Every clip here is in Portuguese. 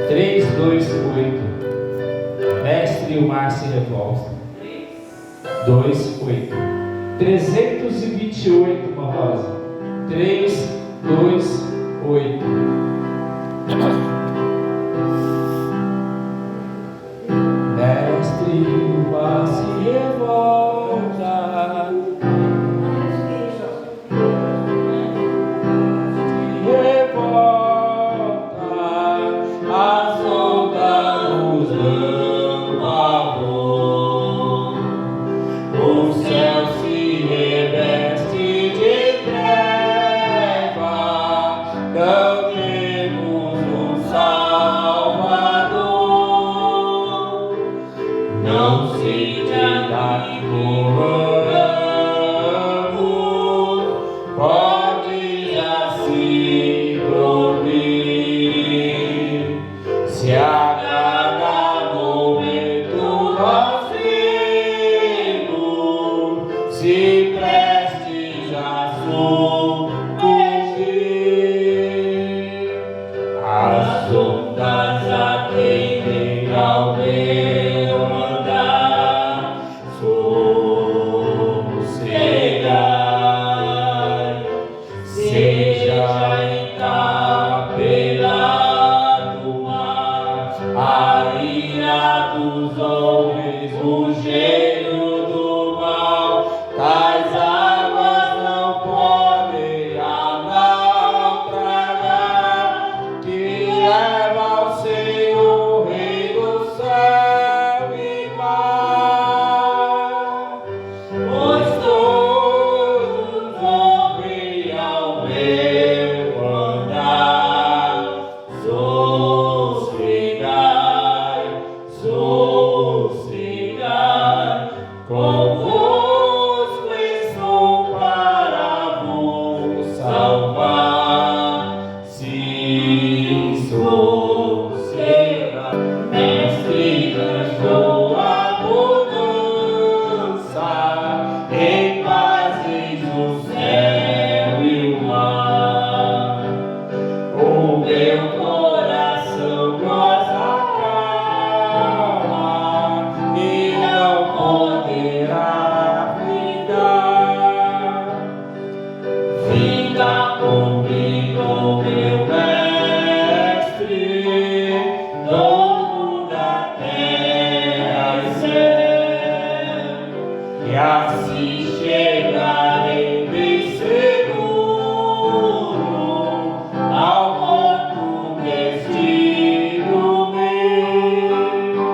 328. Mestre, o mar se revolta. 28. 328, uma rosa. 328. Mestre, o mar se revolta. Se revolta. As ondas nos dão pavor. O céu se reveste de treva. Não temos um Salvador. Não se dirá que moramos, pode assim dormir. Se a cada momento nós vimos, se prestes a sucumbir, as ondas atendem ao meu andar. Sossegai, seja encapelado o mar, a ira dos homens, o gênio do mal. Tais águas não podem a naufragar, que leva ao Senhor, Rei do céu e mar. Pois todos ouvem ao meu andar. Sossegai, sossegai, convosco estou para vos salvar. Sim, sossegai. Mestre, cantou a bonança, em pazes o céu e o mar. O meu coração goza calma e não poderá ficar. Fica comigo, meu mestre, dono da terra e céu, e assim chegarei bem seguro ao porto destino meu.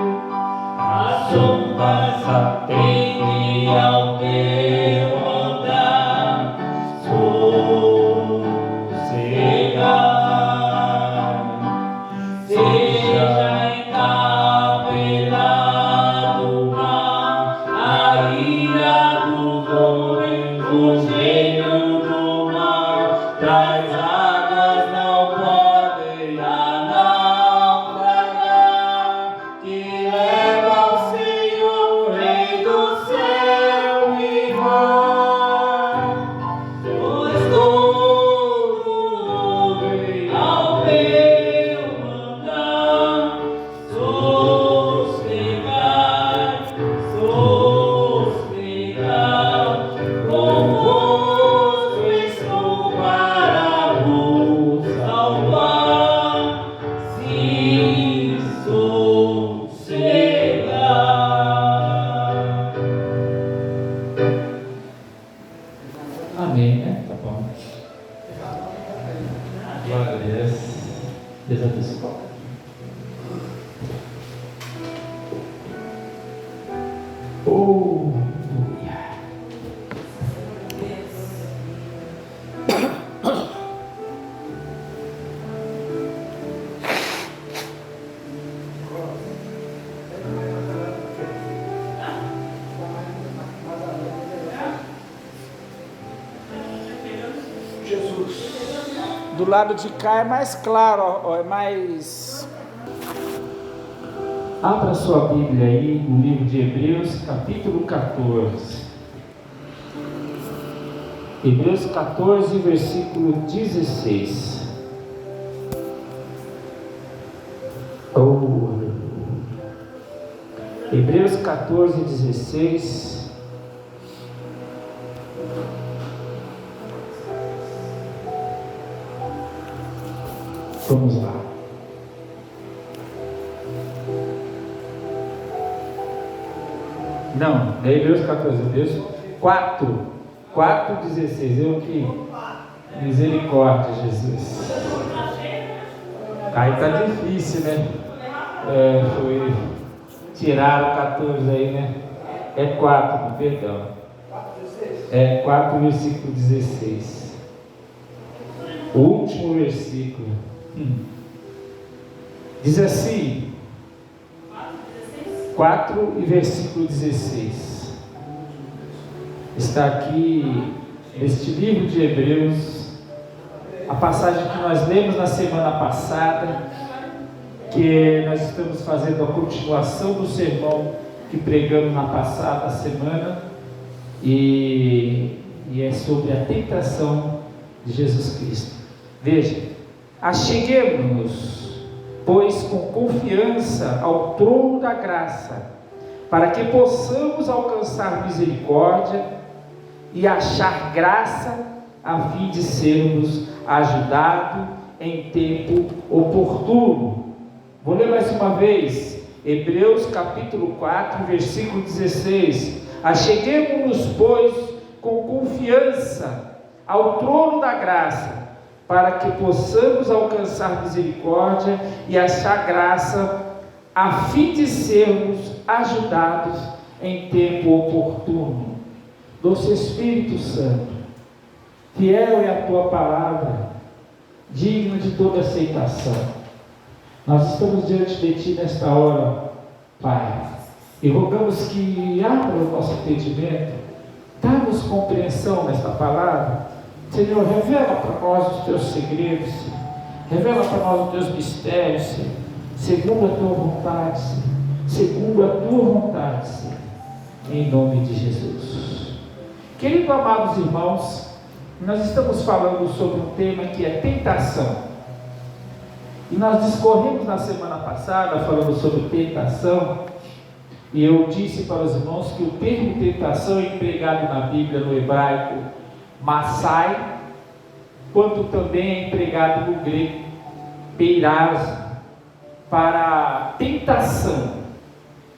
As ondas atendem ao meu andar. Sossegai, seja encapelado o mar, a ira dos homens, o gênio do mal. Tais águas não podem a naufragar, que leva ao Senhor, Rei do céu e mar. Pois todos ouvem ao meu andar. Sossegai, sossegai, convosco estou para vos salvar. Sim, sossegai. Amém, né? Tá bom. Glória a Deus. Deus abençoe. Aleluia. Jesus. Do lado de cá é mais claro, ó, é mais... Abra sua Bíblia aí no livro de Hebreus, capítulo 14. Hebreus 14, versículo 16. Hebreus 14, 16. Vamos lá. Não, é Hebreus 14, Hebreus 4:16. Eu que misericórdia, Jesus. Aí tá difícil, né? Foi tirar o 14 aí, né? É 4, perdão. É 4, versículo 16. O último versículo. Diz assim: 4 e versículo 16. Está aqui neste livro de Hebreus, a passagem que nós lemos na semana passada, que nós estamos fazendo a continuação do sermão que pregamos na passada semana, e é sobre a tentação de Jesus Cristo. Veja: acheguemo-nos, pois, com confiança ao trono da graça, para que possamos alcançar misericórdia e achar graça, a fim de sermos ajudados em tempo oportuno. Vou ler mais uma vez, Hebreus capítulo 4, versículo 16. Acheguemo-nos, pois, com confiança ao trono da graça, para que possamos alcançar misericórdia e achar graça, a fim de sermos ajudados em tempo oportuno. Doce Espírito Santo, fiel é a tua palavra, digno de toda aceitação. Nós estamos diante de ti nesta hora, Pai, e rogamos que abra o nosso entendimento, dá-nos compreensão nesta palavra. Senhor, revela para nós os teus segredos, revela para nós os teus mistérios, Senhor, segundo a tua vontade, Senhor, segundo a tua vontade, Senhor, em nome de Jesus. Queridos amados irmãos, nós estamos falando sobre um tema que é tentação, e nós discorremos na semana passada falando sobre tentação, e eu disse para os irmãos que o termo tentação é empregado na Bíblia no hebraico Massai, quanto também é empregado no grego Peiraz, para tentação,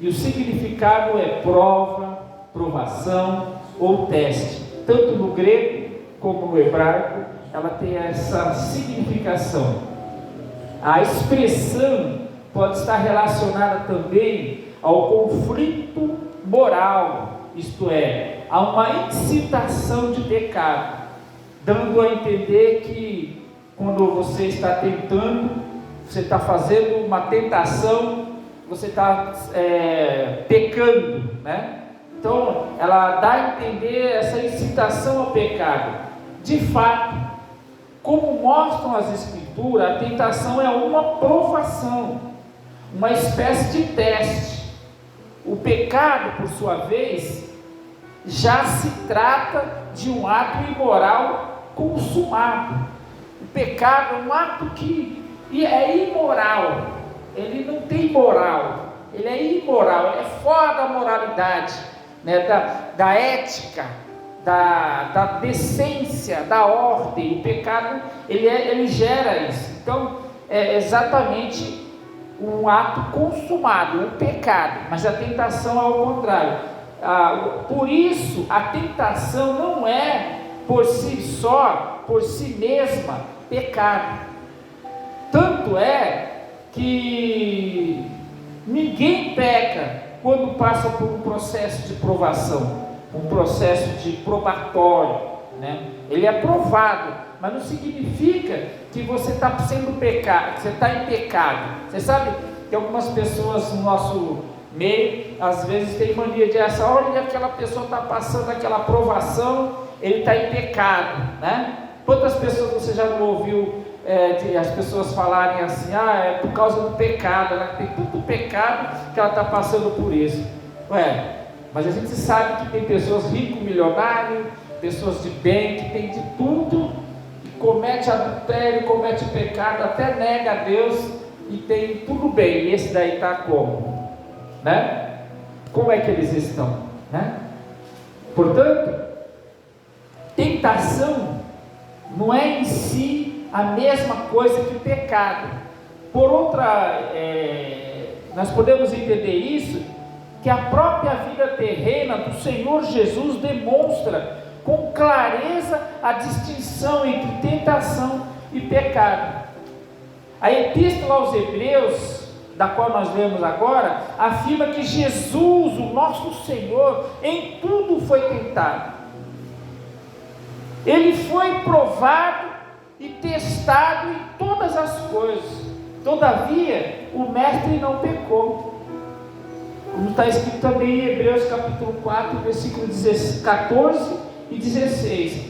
e o significado é prova, provação ou teste. Tanto no grego como no hebraico ela tem essa significação. A expressão pode estar relacionada também ao conflito moral, isto é, a uma incitação de pecado, dando a entender que quando você está tentando, você está fazendo uma tentação, você está pecando, né? Então ela dá a entender essa incitação ao pecado. De fato, como mostram as Escrituras, a tentação é uma provação, uma espécie de teste. O pecado, por sua vez, já se trata de um ato imoral consumado. O pecado é um ato que é imoral, ele não tem moral, ele é imoral, ele é fora da moralidade, né? da ética, da decência, da ordem. O pecado ele gera isso. Então é exatamente um ato consumado, um pecado, mas a tentação é ao contrário. Por isso a tentação não é por si só, por si mesma, pecado. Tanto é que ninguém peca quando passa por um processo de provação, um processo de probatório, né? Ele é provado, mas não significa que você está sendo pecado, que você está em pecado. Você sabe que algumas pessoas no nosso meio, às vezes tem mania de olha, aquela pessoa está passando aquela provação, ele está em pecado, né? Quantas pessoas você já não ouviu as pessoas falarem assim, é por causa do pecado, né? Tem tanto pecado que ela está passando por isso. Mas a gente sabe que tem pessoas ricos, milionários, pessoas de bem, que tem de tudo, e comete adultério, comete pecado, até nega a Deus e tem tudo bem. E esse daí está como? Né? Como é que eles estão? Né? Portanto, tentação não é em si a mesma coisa que o pecado. Por outra, nós podemos entender isso, que a própria vida terrena do Senhor Jesus demonstra com clareza a distinção entre tentação e pecado. A epístola aos Hebreus, da qual nós lemos agora, afirma que Jesus, o nosso Senhor, em tudo foi tentado. Ele foi provado e testado em todas as coisas. Todavia, o mestre não pecou. Como está escrito também em Hebreus capítulo 4, versículo 14 e 16.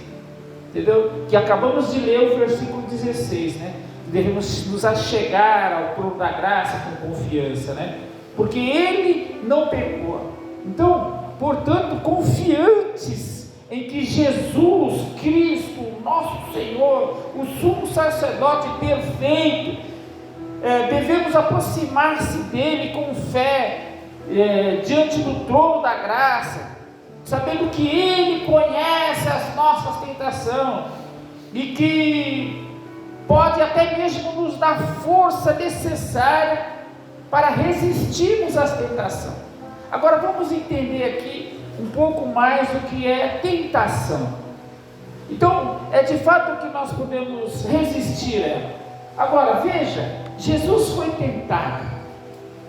Entendeu? Que acabamos de ler o versículo 16, né? Devemos nos achegar ao trono da graça com confiança, né? Porque ele não pecou. Então, portanto, confiantes em que Jesus Cristo, o nosso Senhor, o sumo sacerdote perfeito, devemos aproximar-se dele com fé, diante do trono da graça, sabendo que ele conhece as nossas tentações e que pode até mesmo nos dar força necessária para resistirmos às tentações. Agora vamos entender aqui um pouco mais o que é tentação. Então, é de fato que nós podemos resistir a ela. Agora veja, Jesus foi tentado.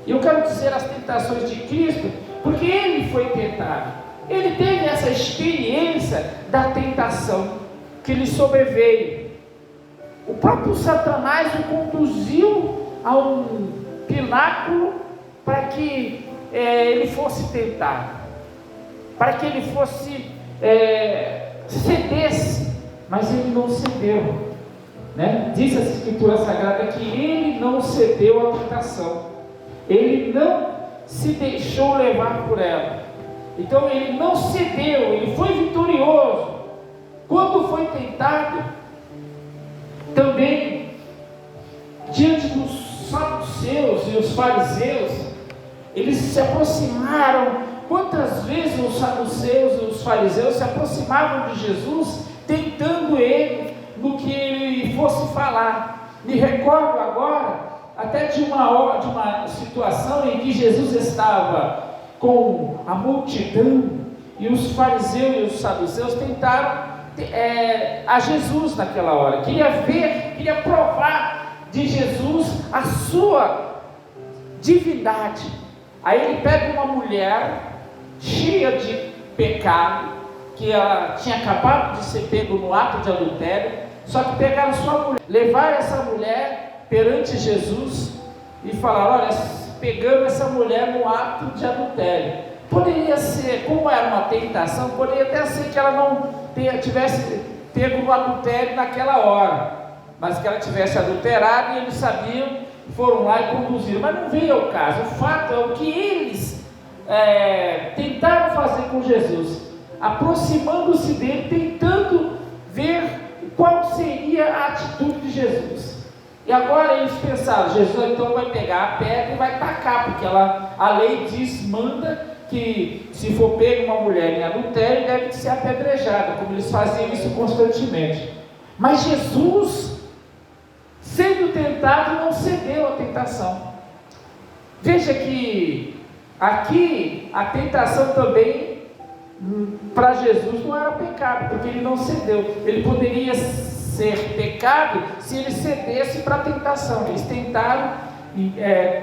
E eu quero dizer as tentações de Cristo, porque ele foi tentado. Ele teve essa experiência da tentação que lhe sobreveio. O próprio Satanás o conduziu a um pináculo para que ele fosse tentado, para que ele fosse cedesse, mas ele não cedeu, né? Diz a Escritura Sagrada que ele não cedeu à tentação, ele não se deixou levar por ela. Então ele não cedeu, ele foi vitorioso. Quando foi tentado, também diante dos saduceus e os fariseus, eles se aproximaram. Quantas vezes os saduceus e os fariseus se aproximavam de Jesus, tentando ele no que ele fosse falar. Me recordo agora até de uma situação em que Jesus estava com a multidão e os fariseus e os saduceus tentaram a Jesus naquela hora. Queria provar de Jesus a sua divindade. Aí ele pega uma mulher cheia de pecado, que ela tinha acabado de ser pego no ato de adultério, só que pegaram sua mulher, levaram essa mulher perante Jesus e falaram: olha, pegamos essa mulher no ato de adultério. Poderia ser, como era uma tentação, poderia até ser que ela não tivesse pego no adultério naquela hora, mas que ela tivesse adulterado e eles sabiam, foram lá e conduziram. Mas não veio ao caso. O fato é o que eles tentaram fazer com Jesus, aproximando-se dele, tentando ver qual seria a atitude de Jesus. E agora eles pensaram: Jesus então vai pegar a pedra e vai tacar, porque a lei diz, manda que se for pega uma mulher em adultério, deve ser apedrejada, como eles faziam isso constantemente. Mas Jesus, sendo tentado, não cedeu à tentação. Veja que aqui a tentação também para Jesus não era pecado, porque ele não cedeu. Ele poderia ser pecado se ele cedesse para a tentação. Eles tentaram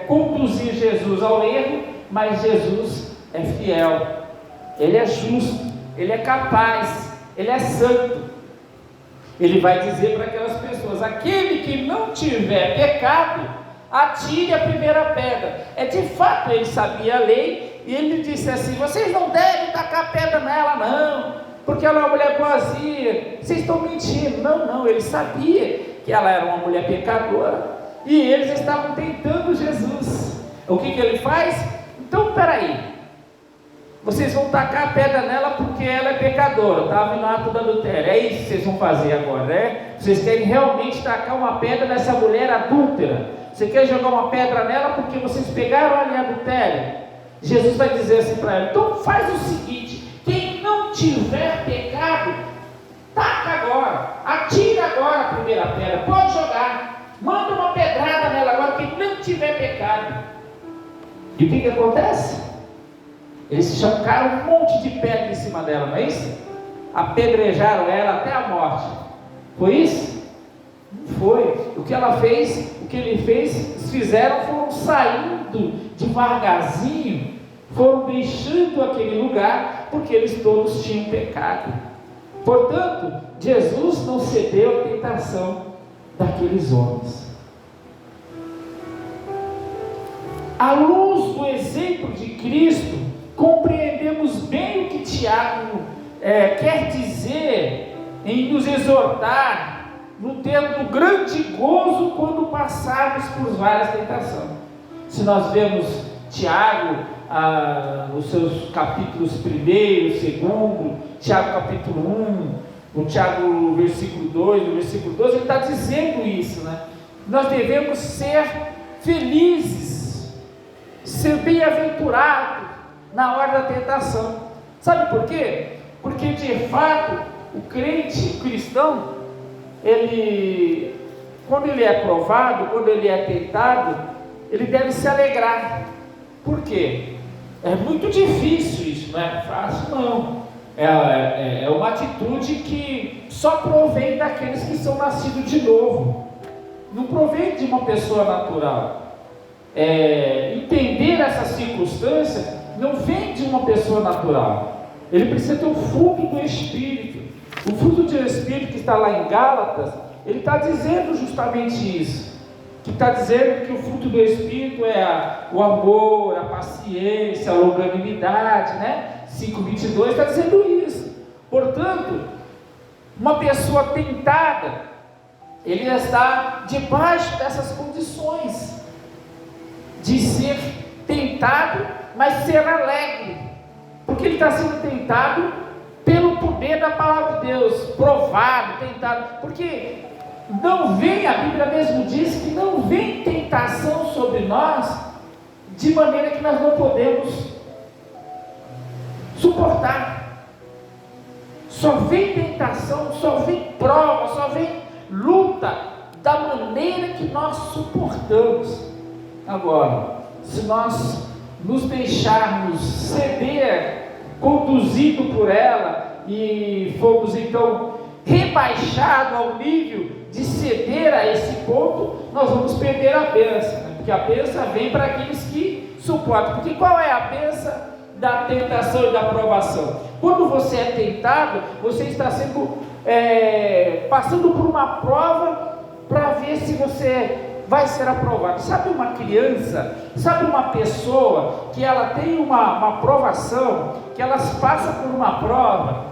conduzir Jesus ao erro, mas Jesus é fiel, ele é justo, ele é capaz, ele é santo. Ele vai dizer para aquelas pessoas: aquele que não tiver pecado, atire a primeira pedra. De fato ele sabia a lei, e ele disse assim: vocês não devem tacar pedra nela não, porque ela é uma mulher boazinha, vocês estão mentindo. Não, ele sabia que ela era uma mulher pecadora, e eles estavam tentando Jesus. O que ele faz? Então peraí, vocês vão tacar a pedra nela porque ela é pecadora, estava no ato do adultério. É isso que vocês vão fazer agora, né? Vocês querem realmente tacar uma pedra nessa mulher adúltera. Você quer jogar uma pedra nela porque vocês pegaram ali adultério. Jesus vai dizer assim para ela: então faz o seguinte, quem não tiver pecado, taca agora, atira agora a primeira pedra, pode jogar, manda uma pedrada nela agora, quem não tiver pecado. E o que acontece? Eles chancaram um monte de pedra em cima dela, não é isso? Apedrejaram ela até a morte. Foi isso? Não foi. O que ela fez, o que ele fez, eles fizeram, foram saindo devagarzinho, foram deixando aquele lugar, porque eles todos tinham pecado. Portanto, Jesus não cedeu à tentação daqueles homens. À luz do exemplo de Cristo, compreendemos bem o que Tiago quer dizer em nos exortar no termo do grande gozo quando passarmos por várias tentações. Se nós vemos Tiago, os seus capítulos 1º, 2º, Tiago capítulo 1, o Tiago versículo 2, no versículo 12, ele está dizendo isso, né? Nós devemos ser felizes, ser bem-aventurados na hora da tentação. Sabe por quê? Porque de fato o crente, o cristão, quando ele é provado, quando ele é tentado, ele deve se alegrar. Por quê? É muito difícil isso, não é fácil não. É uma atitude que só provém daqueles que são nascidos de novo, não provém de uma pessoa natural. Entender essa circunstância não vem de uma pessoa natural. Ele precisa ter o fruto do Espírito. O fruto do Espírito que está lá em Gálatas, ele está dizendo justamente isso. Que está dizendo que o fruto do Espírito é o amor, a paciência, a longanimidade, né? 5:22 está dizendo isso. Portanto, uma pessoa tentada, ele está debaixo dessas condições de ser tentado, mas ser alegre, porque ele está sendo tentado pelo poder da palavra de Deus, provado, tentado, porque não vem, a Bíblia mesmo diz que não vem tentação sobre nós de maneira que nós não podemos suportar. Só vem tentação, só vem prova, só vem luta da maneira que nós suportamos. Agora, se nós nos deixarmos ceder, conduzido por ela, e formos então rebaixados ao nível de ceder a esse ponto, nós vamos perder a bênção, né? Porque a bênção vem para aqueles que suportam. Porque qual é a bênção da tentação e da provação? Quando você é tentado, você está sendo passando por uma prova para ver se você vai ser aprovado. Sabe uma criança, sabe uma pessoa que ela tem uma provação, que ela passa por uma prova,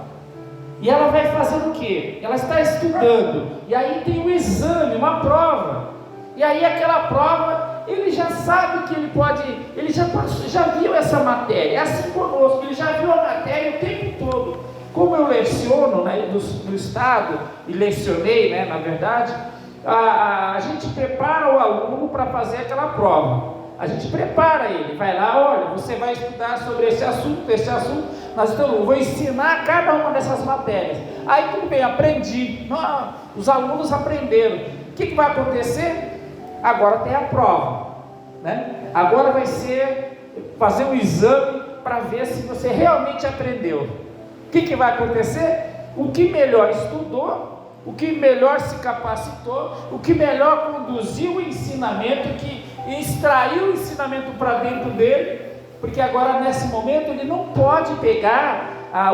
e ela vai fazer o quê? Ela está estudando, e aí tem um exame, uma prova, e aí aquela prova, ele já sabe que ele pode, ele já viu essa matéria, é assim conosco, ele já viu a matéria o tempo todo. Como eu leciono, né, no estado, e lecionei, né, na verdade, a gente prepara o aluno para fazer aquela prova. A gente prepara ele, vai lá, olha, você vai estudar sobre esse assunto, eu vou ensinar cada uma dessas matérias. Aí tudo bem, aprendi. Não, os alunos aprenderam. O que vai acontecer? Agora tem a prova, né? Agora vai ser fazer um exame para ver se você realmente aprendeu. O que vai acontecer? O que melhor estudou, o que melhor se capacitou, o que melhor conduziu o ensinamento, que extraiu o ensinamento para dentro dele, porque agora nesse momento ele não pode pegar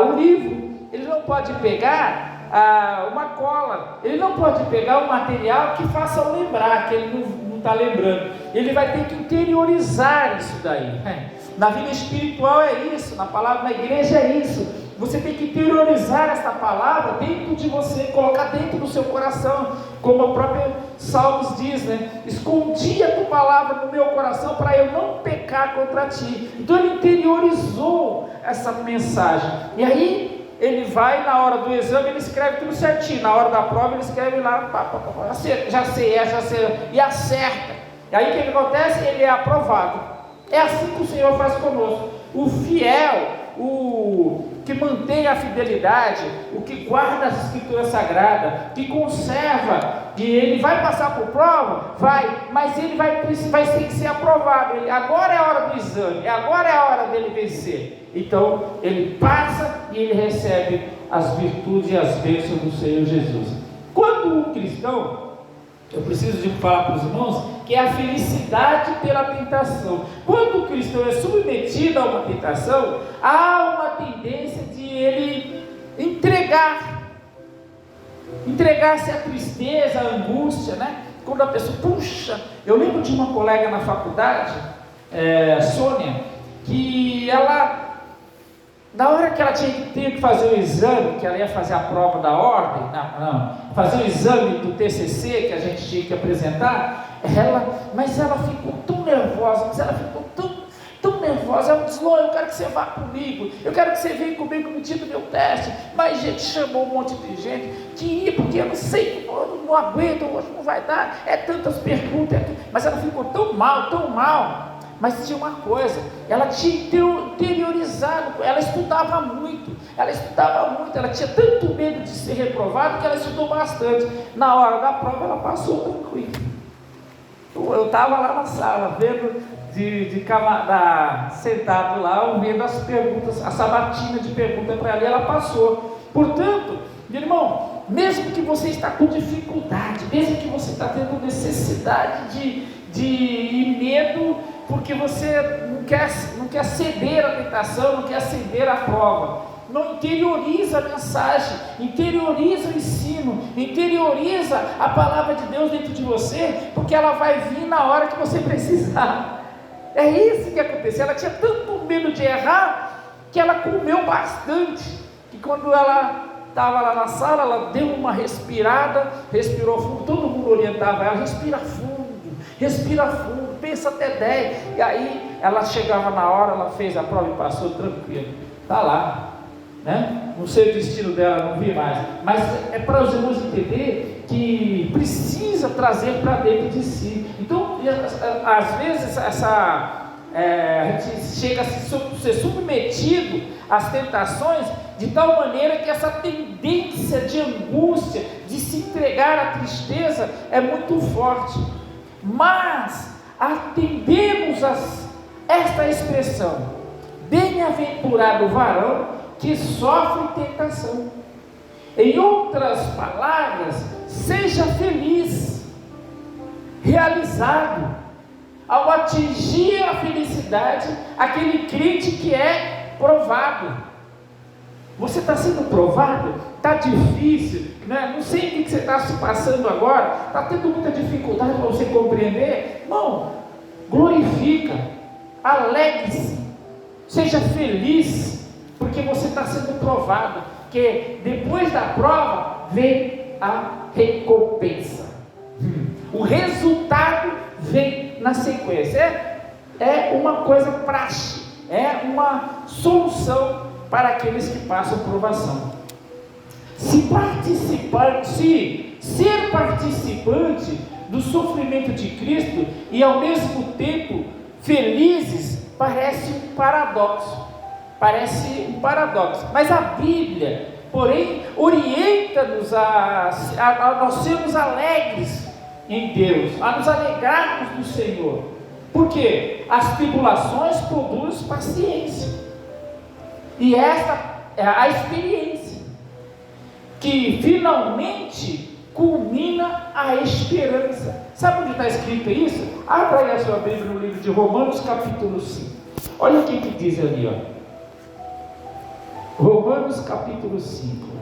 o livro, ele não pode pegar uma cola, ele não pode pegar um material que faça lembrar, que ele não está lembrando, ele vai ter que interiorizar isso daí. Na vida espiritual é isso, na palavra, na igreja é isso. você tem que interiorizar essa palavra dentro de você, colocar dentro do seu coração, como o próprio Salmos diz, né? Escondi a tua palavra no meu coração para eu não pecar contra ti. Então ele interiorizou essa mensagem, e aí ele vai na hora do exame, ele escreve tudo certinho, na hora da prova ele escreve lá, já sei, e acerta. E aí o que acontece? Ele é aprovado. É assim que o Senhor faz conosco. O fiel, o que mantém a fidelidade, o que guarda as escrituras sagradas, que conserva, e ele vai passar por prova, vai, mas ele vai ter que ser aprovado. Agora é a hora do exame, agora é a hora dele vencer. Então ele passa e ele recebe as virtudes e as bênçãos do Senhor Jesus. Quando o cristão, eu preciso de falar para os irmãos, que é a felicidade pela tentação. Quando o cristão é submetido a uma tentação, há uma tendência de ele entregar-se à tristeza, à angústia, né? Quando a pessoa, puxa, eu lembro de uma colega na faculdade, Sônia, que ela, na hora que ela tinha que fazer o exame, que ela ia fazer a prova da ordem, fazer o exame do TCC que a gente tinha que apresentar, mas ela ficou tão nervosa, tão nervosa, ela disse: Lô, eu quero que você vá comigo, eu quero que você venha comigo no dia do meu teste. Mas gente, chamou um monte de gente, que ia, porque eu não sei, eu não aguento, hoje não vai dar, é tantas perguntas, mas ela ficou tão mal. Mas tinha uma coisa, ela tinha interiorizado, ela estudava muito, ela tinha tanto medo de ser reprovada que ela estudou bastante. Na hora da prova ela passou tranquilo. Eu estava lá na sala, vendo, sentado lá, ouvindo as perguntas, a sabatina de pergunta para ela, e ela passou. Portanto, meu irmão, mesmo que você está com dificuldade, mesmo que você está tendo necessidade de medo, porque você não quer ceder à tentação, não quer ceder à prova, não interioriza a mensagem, interioriza o ensino, interioriza a palavra de Deus dentro de você, porque ela vai vir na hora que você precisar. É isso que aconteceu. Ela tinha tanto medo de errar, que ela comeu bastante, que quando ela estava lá na sala, ela deu uma respirada, respirou fundo, todo mundo orientava ela: respira fundo, pensa até 10, e aí ela chegava na hora, ela fez a prova e passou tranquilo, está lá, né? Não sei o destino dela, não vi mais, mas é para os irmãos entender que precisa trazer para dentro de si. Então, às vezes, a gente chega a ser submetido às tentações de tal maneira que essa tendência de angústia, de se entregar à tristeza, é muito forte. Mas atendemos esta expressão: bem-aventurado o varão que sofre tentação. Em outras palavras, seja feliz, realizado, ao atingir a felicidade, aquele crente que é provado. Você está sendo provado? Está difícil, né? Não sei o que você está se passando agora, está tendo muita dificuldade para você compreender. Irmão, glorifica, alegre-se, seja feliz, porque você está sendo provado, que depois da prova vem a recompensa, o resultado vem na sequência. É uma coisa prática, é uma solução para aqueles que passam provação. Ser participante do sofrimento de Cristo e ao mesmo tempo felizes parece um paradoxo, mas a Bíblia, porém, orienta-nos a nós sermos alegres em Deus, a nos alegrarmos no Senhor, porque as tribulações produzem paciência, e esta é a experiência que finalmente culmina a esperança. Sabe onde está escrito isso? Abra aí a sua Bíblia no livro de Romanos capítulo 5. Olha o que diz ali, ó. Romanos capítulo 5.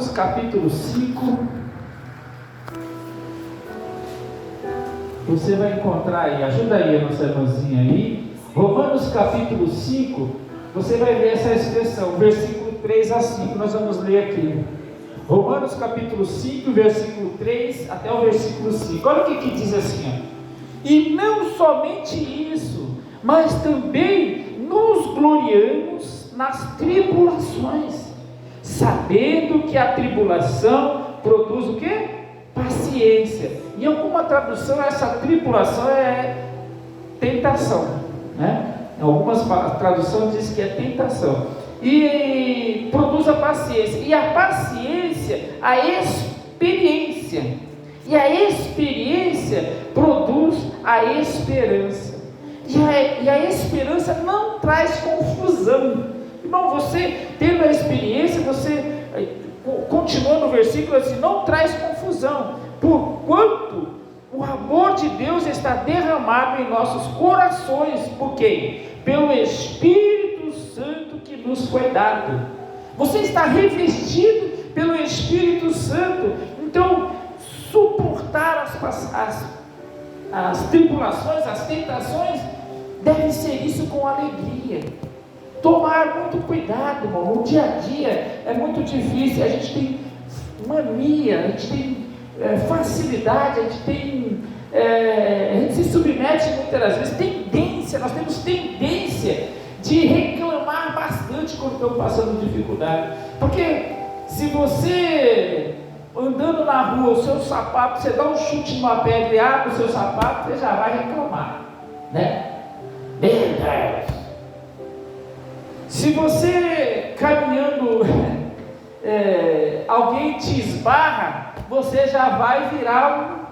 Romanos capítulo 5. Você vai encontrar aí, ajuda aí a nossa irmãzinha aí. Romanos capítulo 5, você vai ver essa expressão, versículo 3 a 5, nós vamos ler aqui. Romanos capítulo 5, versículo 3 até o versículo 5. Olha o que diz assim, ó. E não somente isso, mas também nos gloriamos nas tribulações, sabendo que a tribulação produz o quê? Paciência. Em alguma tradução, essa tribulação é tentação, né? Em algumas traduções diz que é tentação. E produz a paciência. E a paciência, a experiência. E a experiência produz a esperança. E a esperança não traz confusão. Irmão, você tendo a experiência, você continua no versículo assim, não traz confusão, porquanto o amor de Deus está derramado em nossos corações. Por quê? Pelo Espírito Santo que nos foi dado. Você está revestido pelo Espírito Santo. Então, suportar as tribulações, as tentações, deve ser isso com alegria. Tomar muito cuidado, irmão. No dia a dia é muito difícil. A gente tem mania, a gente tem facilidade, a gente se submete muitas vezes, nós temos tendência de reclamar bastante quando estamos passando dificuldade. Porque se você andando na rua, o seu sapato, você dá um chute numa pedra e abre o seu sapato, você já vai reclamar, né? Meu Deus! Se você caminhando, alguém te esbarra, você já vai virar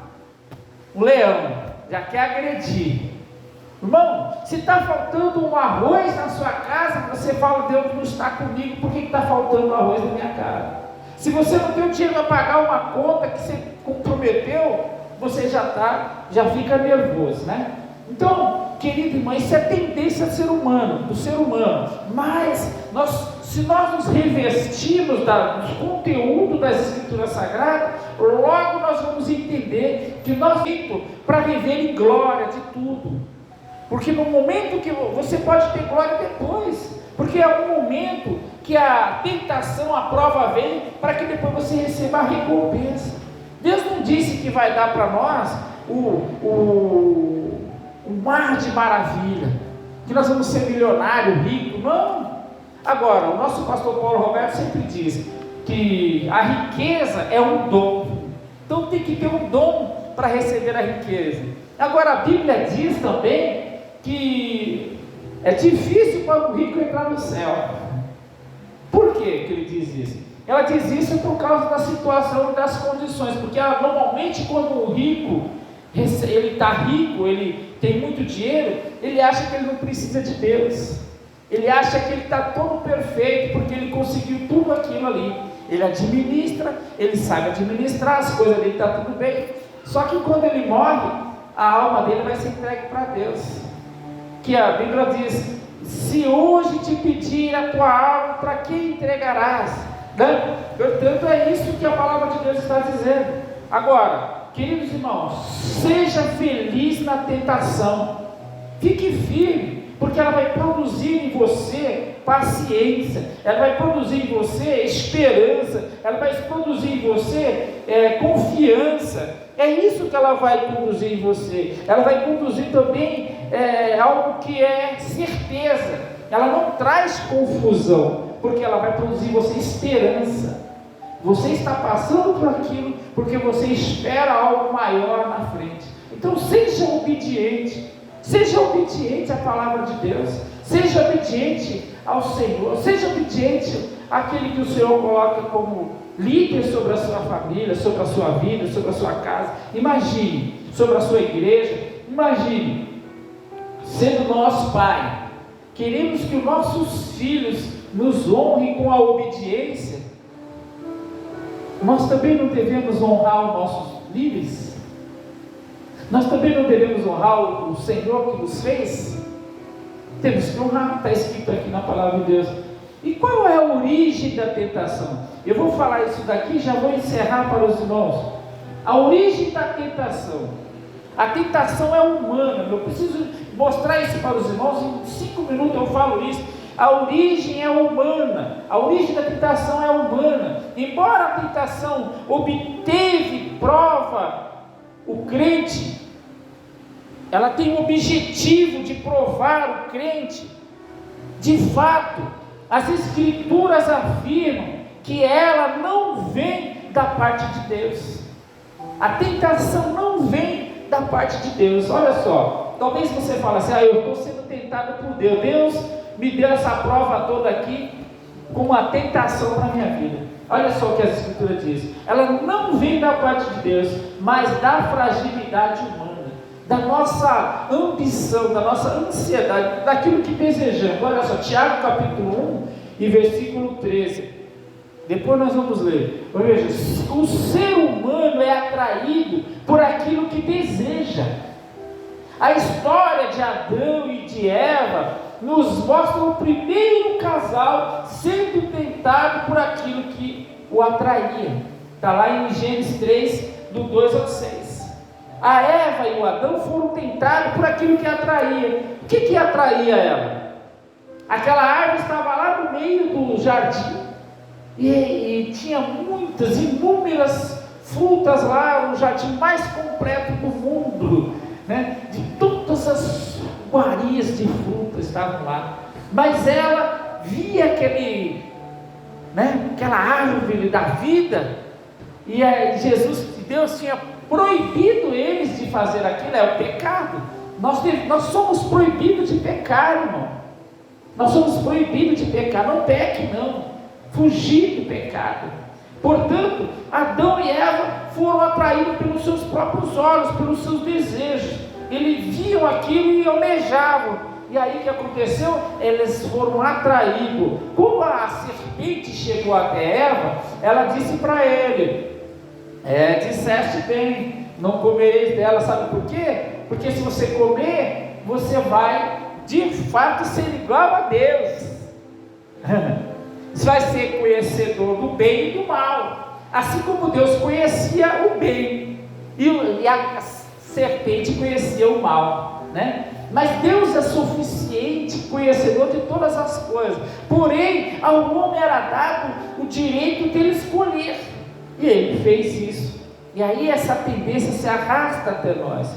um leão, já quer agredir. Irmão, se está faltando um arroz na sua casa, você fala, Deus não está comigo, por que está faltando arroz na minha casa? Se você não tem o dinheiro para pagar uma conta que você comprometeu, você já fica nervoso, né? Então, querido irmão, isso é tendência do ser humano, mas se nós nos revestirmos do conteúdo das Escrituras Sagradas, logo nós vamos entender que nós vimos para viver em glória de tudo, porque no momento que você pode ter glória depois, porque é um momento que a tentação, a prova vem, para que depois você receba a recompensa. Deus não disse que vai dar para nós um mar de maravilha, que nós vamos ser milionário, rico, não. Agora, o nosso pastor Paulo Roberto sempre diz que a riqueza é um dom, então tem que ter um dom para receber a riqueza. Agora, a Bíblia diz também que é difícil para o rico entrar no céu. Por que ele diz isso? Ela diz isso por causa da situação e das condições, porque normalmente quando o rico, ele está rico, ele tem muito dinheiro, ele acha que ele não precisa de Deus, ele acha que ele está todo perfeito, porque ele conseguiu tudo aquilo ali, ele administra, ele sabe administrar, as coisas dele estão tudo bem, só que quando ele morre, a alma dele vai ser entregue para Deus, que a Bíblia diz, se hoje te pedir a tua alma, para quem entregarás? Né? Portanto, é isso que a palavra de Deus está dizendo. Agora, queridos irmãos, seja feliz na tentação, fique firme, porque ela vai produzir em você paciência, ela vai produzir em você esperança, ela vai produzir em você confiança. É isso que ela vai produzir em você. Ela vai produzir também algo que é certeza. Ela não traz confusão, porque ela vai produzir em você esperança. Você está passando por aquilo porque você espera algo maior na frente. Então seja obediente à palavra de Deus, seja obediente ao Senhor, seja obediente àquele que o Senhor coloca como líder sobre a sua família, sobre a sua vida, sobre a sua casa. Imagine, sobre a sua igreja, imagine, sendo nosso Pai, queremos que os nossos filhos nos honrem com a obediência. Nós também não devemos honrar os nossos líderes? Nós também não devemos honrar o Senhor que nos fez? Temos que honrar, está escrito aqui na palavra de Deus. E qual é a origem da tentação? Eu vou falar isso daqui e já vou encerrar para os irmãos. A origem da tentação. A tentação é humana. Eu preciso mostrar isso para os irmãos. Em 5 minutos eu falo isso. A origem é humana. A origem da tentação é humana. Embora a tentação obteve prova, o crente, ela tem o objetivo de provar o crente. De fato, as Escrituras afirmam que ela não vem da parte de Deus. A tentação não vem da parte de Deus. Olha só, talvez você fale assim: eu estou sendo tentado por Deus. Deus me deu essa prova toda aqui como uma tentação para a minha vida. Olha só o que a Escritura diz: ela não vem da parte de Deus, mas da fragilidade humana, da nossa ambição, da nossa ansiedade, daquilo que desejamos. Olha só, Tiago capítulo 1 e versículo 13. Depois nós vamos ler. Veja, o ser humano é atraído por aquilo que deseja. A história de Adão e de Eva nos mostra o primeiro casal sendo tentado por aquilo que o atraía. Está lá em Gênesis 3, do 2 ao 6. A Eva e o Adão foram tentados por aquilo que atraía. O que atraía ela? Aquela árvore estava lá no meio do jardim. E tinha muitas, inúmeras frutas lá, o jardim mais completo do mundo, né? De todas as iguarias de frutas estavam lá. Mas ela via aquela árvore da vida, e Deus tinha proibido eles de fazer aquilo. É o pecado. Nós somos proibidos de pecar, irmão. Nós somos proibidos de pecar. Não peque, não. Fugir do pecado. Portanto, Adão e Eva foram atraídos pelos seus próprios olhos, pelos seus desejos. Eles viam aquilo e almejavam. E aí o que aconteceu? Eles foram atraídos. Como a serpente chegou até Eva, ela disse para ele: disseste bem, não comereis dela. Sabe por quê? Porque se você comer, você vai de fato ser igual a Deus. Você vai ser conhecedor do bem e do mal, assim como Deus conhecia o bem e a serpente conhecia o mal, né? Mas Deus é suficiente conhecedor de todas as coisas. Porém, ao homem era dado o direito de ele escolher, e ele fez isso. E aí essa tendência se arrasta até nós.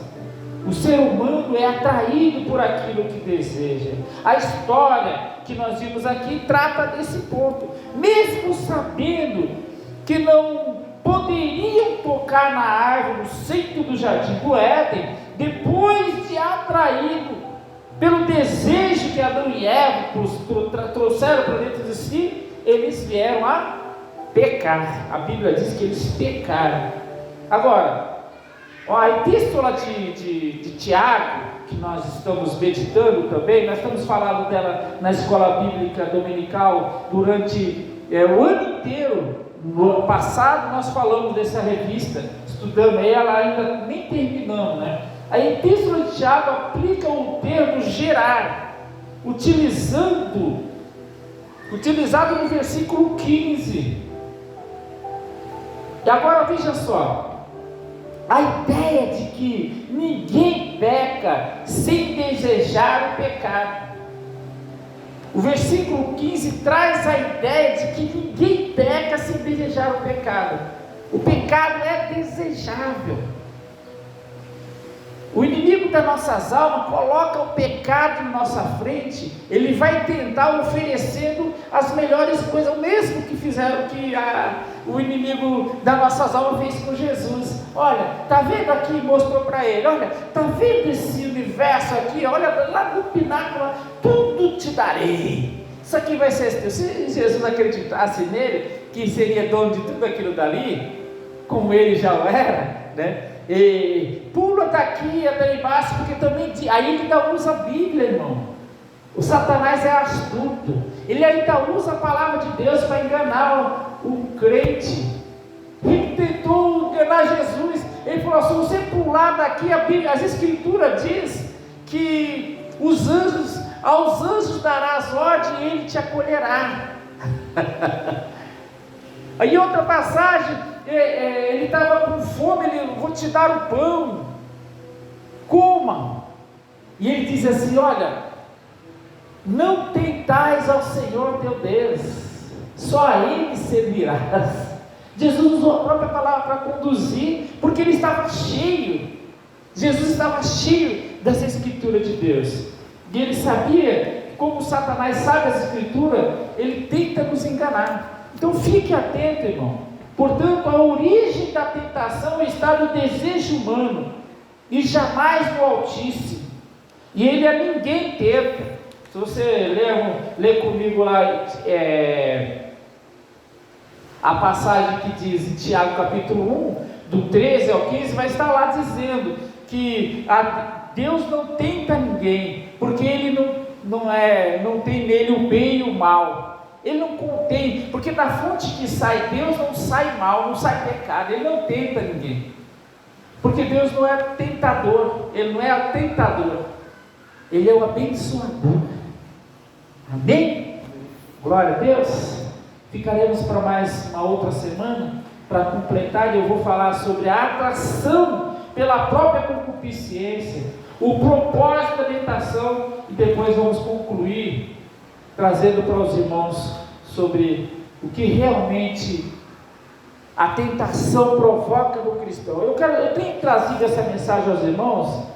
O ser humano é atraído por aquilo que deseja. A história que nós vimos aqui trata desse ponto. Mesmo sabendo que não poderiam tocar na árvore no centro do jardim do Éden, depois de atraído pelo desejo que Adão e Eva trouxeram para dentro de si, eles vieram a pecar. A Bíblia diz que eles pecaram. Agora, a epístola de Tiago, que nós estamos meditando também, nós estamos falando dela na escola bíblica dominical durante o ano inteiro. No ano passado nós falamos dessa revista, estudando ela, ainda nem terminamos, né? A epístola de Tiago aplica o termo gerar, utilizado no versículo 15. E agora veja só, a ideia de que ninguém peca sem desejar o pecado. O versículo 15 traz a ideia de que ninguém peca sem desejar o pecado. O pecado é desejável. O inimigo das nossas almas coloca o pecado na nossa frente. Ele vai tentar oferecendo as melhores coisas, o mesmo que fizeram o inimigo das nossas almas fez com Jesus. Olha, está vendo aqui? Mostrou para ele: olha, está vendo esse universo aqui? Olha lá no pináculo, tudo te darei. Isso aqui vai ser teu. Se Jesus acreditasse nele, que seria dono de tudo aquilo dali, como ele já era, né? E pula daqui até embaixo, porque também aí ele ainda usa a Bíblia, irmão. O Satanás é astuto. Ele ainda usa a palavra de Deus para enganar o crente. Ele tentou enganar Jesus. Ele falou: se você pular daqui, a Bíblia, as Escrituras diz que aos anjos darás ordem e ele te acolherá. Aí outra passagem, ele estava com fome, ele, vou te dar o pão, coma. E ele diz assim, olha, não tentais ao Senhor teu Deus, só a Ele servirás. Jesus usou a própria palavra para conduzir, porque ele estava cheio, Jesus estava cheio das Escrituras de Deus, e ele sabia, como Satanás sabe as Escrituras, ele tenta nos enganar. Então fique atento, irmão. Portanto, a origem da tentação está no desejo humano, e jamais no Altíssimo, e ele a ninguém tenta. Se você ler comigo lá a passagem que diz em Tiago capítulo 1, do 13 ao 15, vai estar lá dizendo que Deus não tenta ninguém, porque Ele não tem nele o bem e o mal. Ele não contém, porque da fonte que sai Deus não sai mal, não sai pecado. Ele não tenta ninguém, porque Deus não é tentador, Ele não é tentador, Ele é o abençoador. Amém? Glória a Deus. Ficaremos para mais uma outra semana para completar, e eu vou falar sobre a atração pela própria concupiscência, o propósito da tentação, e depois vamos concluir trazendo para os irmãos sobre o que realmente a tentação provoca no cristão. Eu tenho trazido essa mensagem aos irmãos.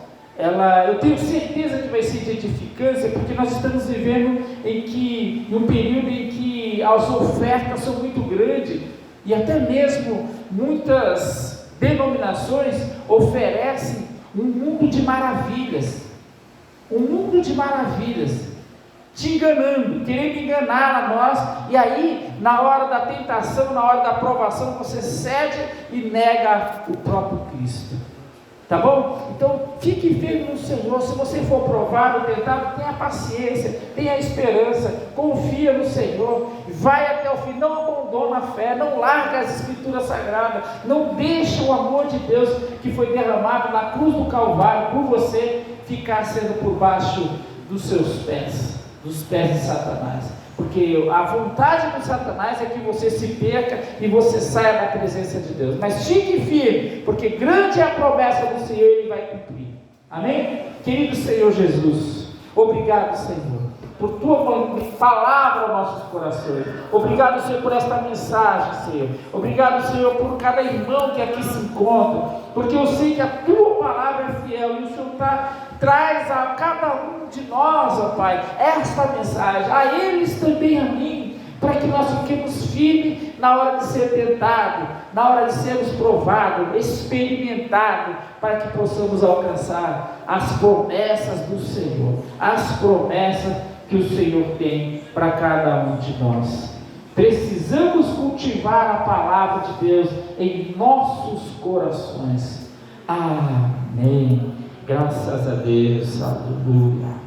Eu tenho certeza que vai ser de edificância, porque nós estamos vivendo em um período em que as ofertas são muito grandes, e até mesmo muitas denominações oferecem um mundo de maravilhas, te enganando, querendo enganar a nós, e aí na hora da tentação, na hora da provação, você cede e nega o próprio Cristo. Tá bom? Então fique firme no Senhor. Se você for provado, tentado, tenha paciência, tenha esperança, confia no Senhor, vai até o fim, não abandona a fé, não larga as Escrituras Sagradas, não deixa o amor de Deus que foi derramado na cruz do Calvário por você ficar sendo por baixo dos seus pés, dos pés de Satanás. Porque a vontade do Satanás é que você se perca e você saia da presença de Deus. Mas fique firme, porque grande é a promessa do Senhor e Ele vai cumprir. Amém? Querido Senhor Jesus, obrigado, Senhor, por Tua palavra aos nossos corações. Obrigado, Senhor, por esta mensagem, Senhor. Obrigado, Senhor, por cada irmão que aqui se encontra, porque eu sei que a Tua palavra é fiel, e o Senhor traz a cada um de nós, ó Pai, esta mensagem, a eles também, a mim, para que nós fiquemos firmes na hora de ser tentado, na hora de sermos provados, experimentados, para que possamos alcançar as promessas do Senhor, as promessas que o Senhor tem para cada um de nós. Precisamos cultivar a palavra de Deus em nossos corações. Amém. Graças a Deus, aleluia.